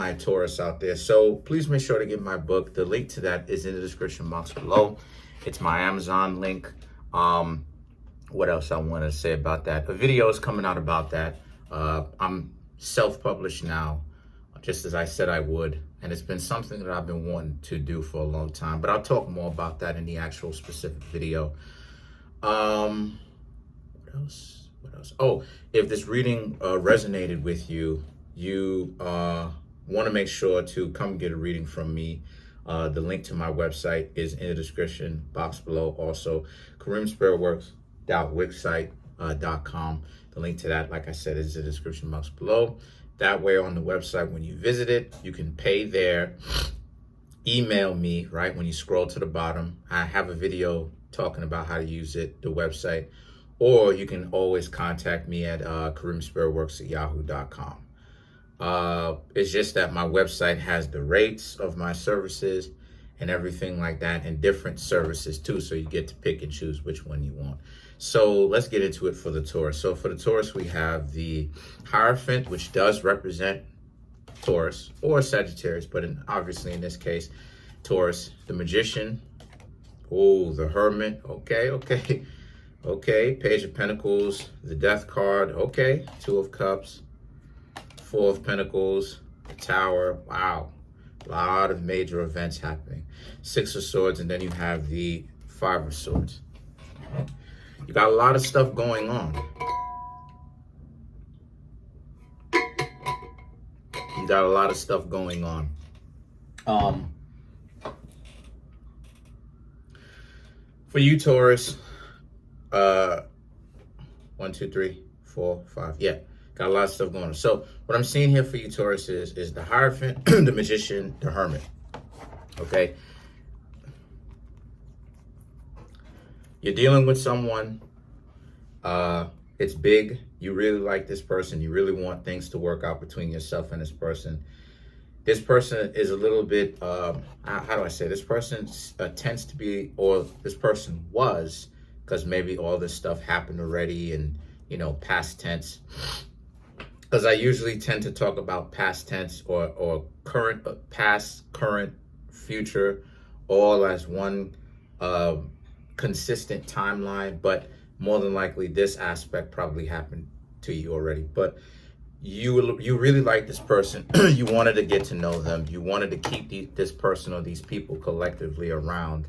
my Taurus out there. So please make sure to get my book. The link to that is in the description box below. It's my Amazon link. What else I want to say about that? A video is coming out about that. I'm self-published now, just as I said I would. And it's been something that I've been wanting to do for a long time. But I'll talk more about that in the actual specific video. What else? Oh, if this reading resonated with you, you want to make sure to come get a reading from me. The link to my website is in the description box below. Also, Kareemspiritworks.com. The link to that, like I said, is in the description box below. That way on the website, when you visit it, you can pay there. Email me, right, when you scroll to the bottom. I have a video talking about how to use it, the website. Or you can always contact me at Kareemspiritworks@yahoo.com. It's just that my website has the rates of my services and everything like that, and different services too, so you get to pick and choose which one you want. So let's get into it for the Taurus. So for the Taurus, we have the Hierophant, which does represent Taurus or Sagittarius, but obviously in this case, Taurus. The Magician, oh, the Hermit, okay. Page of Pentacles, the Death card, okay. Two of Cups, Four of Pentacles, the Tower, wow. A lot of major events happening. Six of Swords, and then you have the Five of Swords. You got a lot of stuff going on. You got a lot of stuff going on. For you, Taurus, 1, 2, 3, 4, 5. Yeah, got a lot of stuff going on. So what I'm seeing here for you, Taurus, is the Hierophant, the Magician, the Hermit. Okay. You're dealing with someone. It's big. You really like this person. You really want things to work out between yourself and this person. This person is a little bit, how do I say? This person tends to be, or this person was, because maybe all this stuff happened already and, you know, past tense. Because I usually tend to talk about past tense or current, past, current, future, all as one consistent timeline. But more than likely, this aspect probably happened to you already. But you really like this person. You wanted to get to know them. You wanted to keep this person or these people collectively around.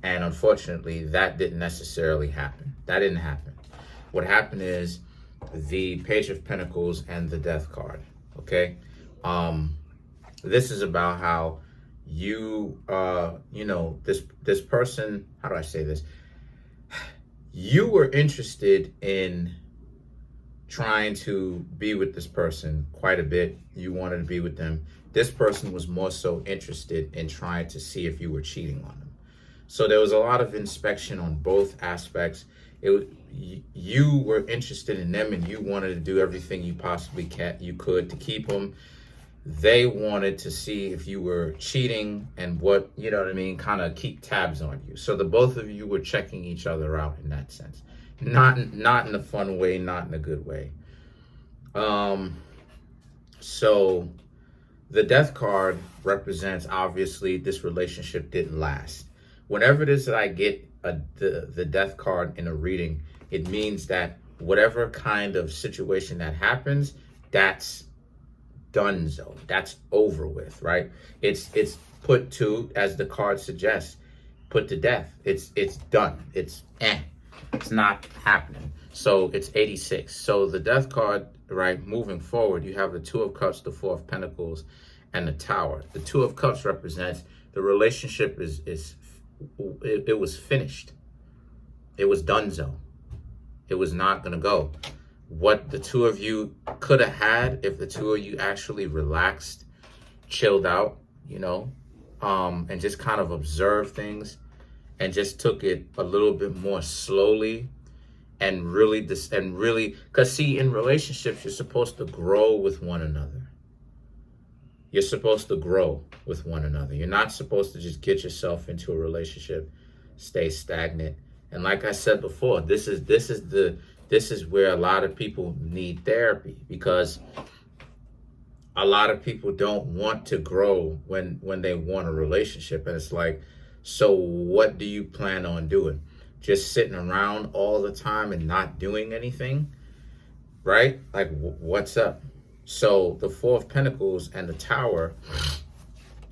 And unfortunately, that didn't necessarily happen. That didn't happen. What happened is the Page of Pentacles and the Death card. Okay. This is about how you, you know, this person, how do I say this? You were interested in trying to be with this person quite a bit. You wanted to be with them. This person was more so interested in trying to see if you were cheating on them. So there was a lot of inspection on both aspects. You were interested in them and you wanted to do everything you possibly could to keep them. They wanted to see if you were cheating and what, you know what I mean, kind of keep tabs on you. So the both of you were checking each other out in that sense. Not in a fun way, not in a good way. So the Death card represents, obviously, this relationship didn't last. Whenever it is that I get the Death card in a reading, it means that whatever kind of situation that happens, that's donezo. That's over with, right? It's put to, as the card suggests, put to death. It's done. It's not happening. So it's 86. So the Death card, right, moving forward, you have the Two of Cups, the Four of Pentacles, and the Tower. The Two of Cups represents the relationship it was finished. It was donezo. It was not going to go. What the two of you could have had if the two of you actually relaxed, chilled out, you know, and just kind of observed things and just took it a little bit more slowly and really, because see, in relationships, you're supposed to grow with one another. You're supposed to grow with one another. You're not supposed to just get yourself into a relationship, stay stagnant. And like I said before, this is where a lot of people need therapy, because a lot of people don't want to grow when they want a relationship. And it's like, so what do you plan on doing? Just sitting around all the time and not doing anything, right? Like, what's up? So the Four of Pentacles and the Tower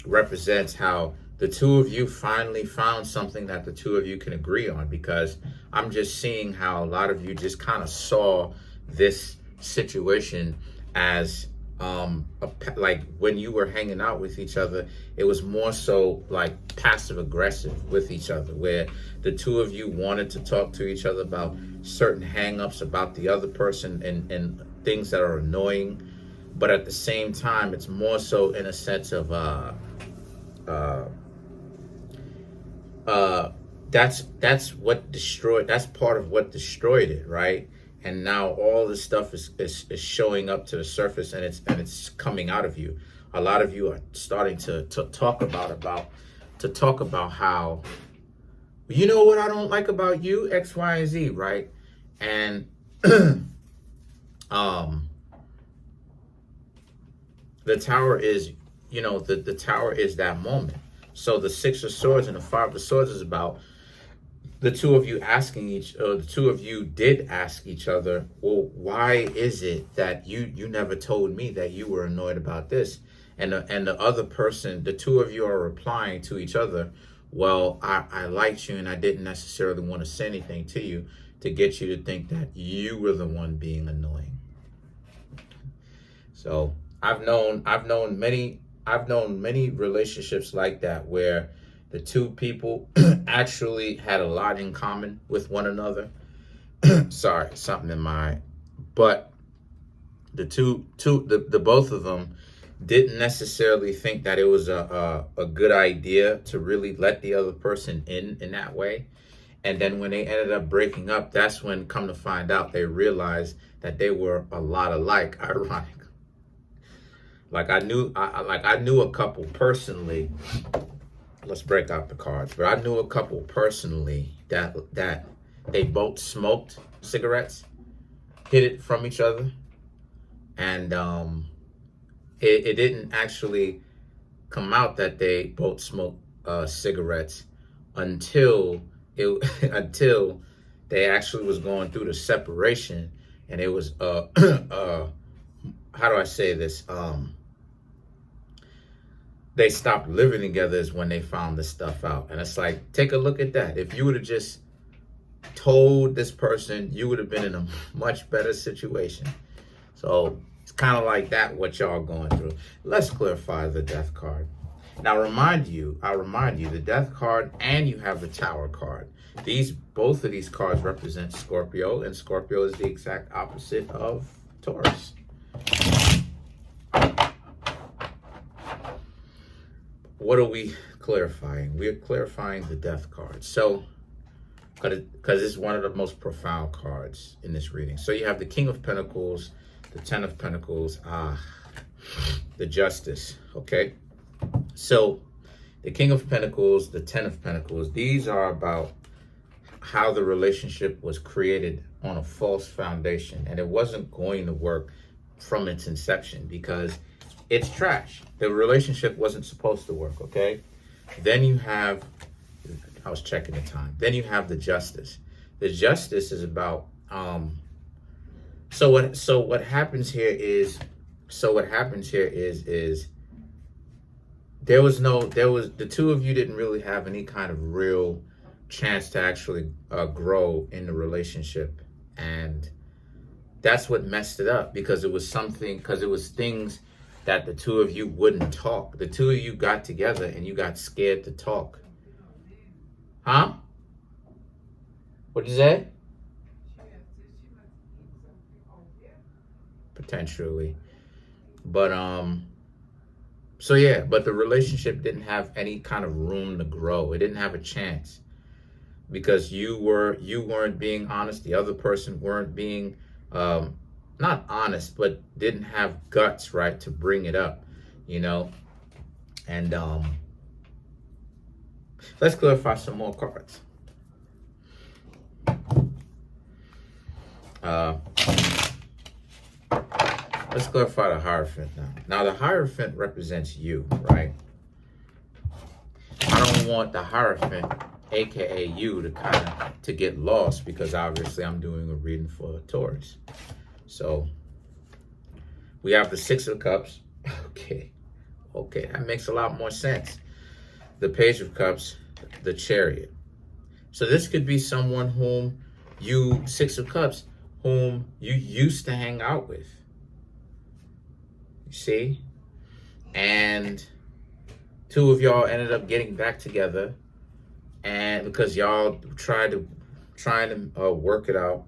represents how the two of you finally found something that the two of you can agree on, because I'm just seeing how a lot of you just kind of saw this situation as like when you were hanging out with each other, it was more so like passive aggressive with each other, where the two of you wanted to talk to each other about certain hang-ups about the other person and things that are annoying, but at the same time it's more so in a sense of that's what destroyed, that's part of what destroyed it, right? And now all this stuff is showing up to the surface, and it's coming out of you. A lot of you are starting to talk about how, you know what I don't like about you, X, Y, and Z, right? And the Tower is, you know, the Tower is that moment. So the Six of Swords and the Five of Swords is about the two of you asking the two of you did ask each other, well, why is it that you never told me that you were annoyed about this? And the other person, the two of you are replying to each other, well, I liked you and I didn't necessarily want to say anything to you to get you to think that you were the one being annoying. So I've known many relationships like that, where the two people actually had a lot in common with one another. Sorry, something in my, but the both of them didn't necessarily think that it was a good idea to really let the other person in that way. And then when they ended up breaking up, that's when, come to find out, they realized that they were a lot alike. Ironic. Like I knew a couple personally. Let's break out the cards. But I knew a couple personally that they both smoked cigarettes, hid it from each other, and it didn't actually come out that they both smoked cigarettes until until they actually was going through the separation, and it was how do I say this? They stopped living together is when they found this stuff out. And it's like, take a look at that. If you would have just told this person, you would have been in a much better situation. So it's kind of like that, what y'all going through. Let's clarify the Death card. Now I'll remind you, the Death card and you have the Tower card. Both of these cards represent Scorpio, and Scorpio is the exact opposite of Taurus. What are we clarifying? We're clarifying the Death card. So, because it's one of the most profound cards in this reading. So you have the King of Pentacles, the Ten of Pentacles, the Justice, okay? So the King of Pentacles, the Ten of Pentacles, these are about how the relationship was created on a false foundation, and it wasn't going to work from its inception because it's trash. The relationship wasn't supposed to work, okay? Then you have, I was checking the time. Then you have the Justice. The Justice is about, so what happens here is the two of you didn't really have any kind of real chance to actually grow in the relationship. And that's what messed it up, because it was things that the two of you wouldn't talk. The two of you got together and you got scared to talk. Huh? What'd you say? Potentially. But so yeah, but the relationship didn't have any kind of room to grow. It didn't have a chance because you weren't being honest. The other person weren't being not honest, but didn't have guts, right, to bring it up, you know. And let's clarify some more cards. Let's clarify the Hierophant now. Now, the Hierophant represents you, right? I don't want the Hierophant, aka you, to get lost, because obviously I'm doing a reading for Taurus. So we have the Six of Cups. Okay, that makes a lot more sense. The Page of Cups, the Chariot. So this could be someone whom you, Six of Cups, whom you used to hang out with. You see? And two of y'all ended up getting back together, and because y'all trying to work it out,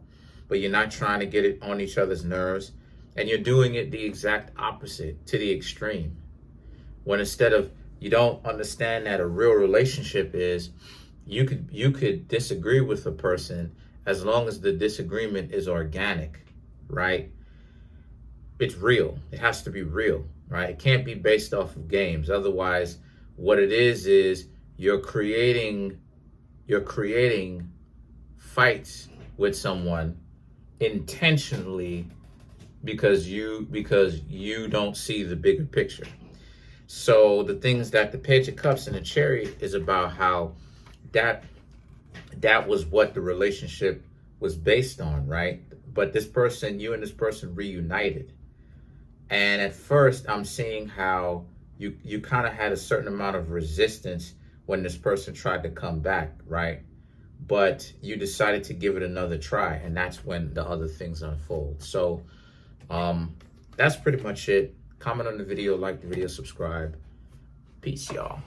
but you're not trying to get it on each other's nerves, and you're doing it the exact opposite, to the extreme. When instead of, you don't understand that a real relationship is, you could disagree with a person as long as the disagreement is organic, right? It's real. It has to be real, right? It can't be based off of games. Otherwise, what it is you're creating fights with someone intentionally because you don't see the bigger picture. So the things that the Page of Cups and the Chariot is about, how that was what the relationship was based on, right? But this person, you and this person reunited. And at first I'm seeing how you kind of had a certain amount of resistance when this person tried to come back, right? But you decided to give it another try, and that's when the other things unfold. So that's pretty much it. Comment on the video, like the video, subscribe. Peace, y'all.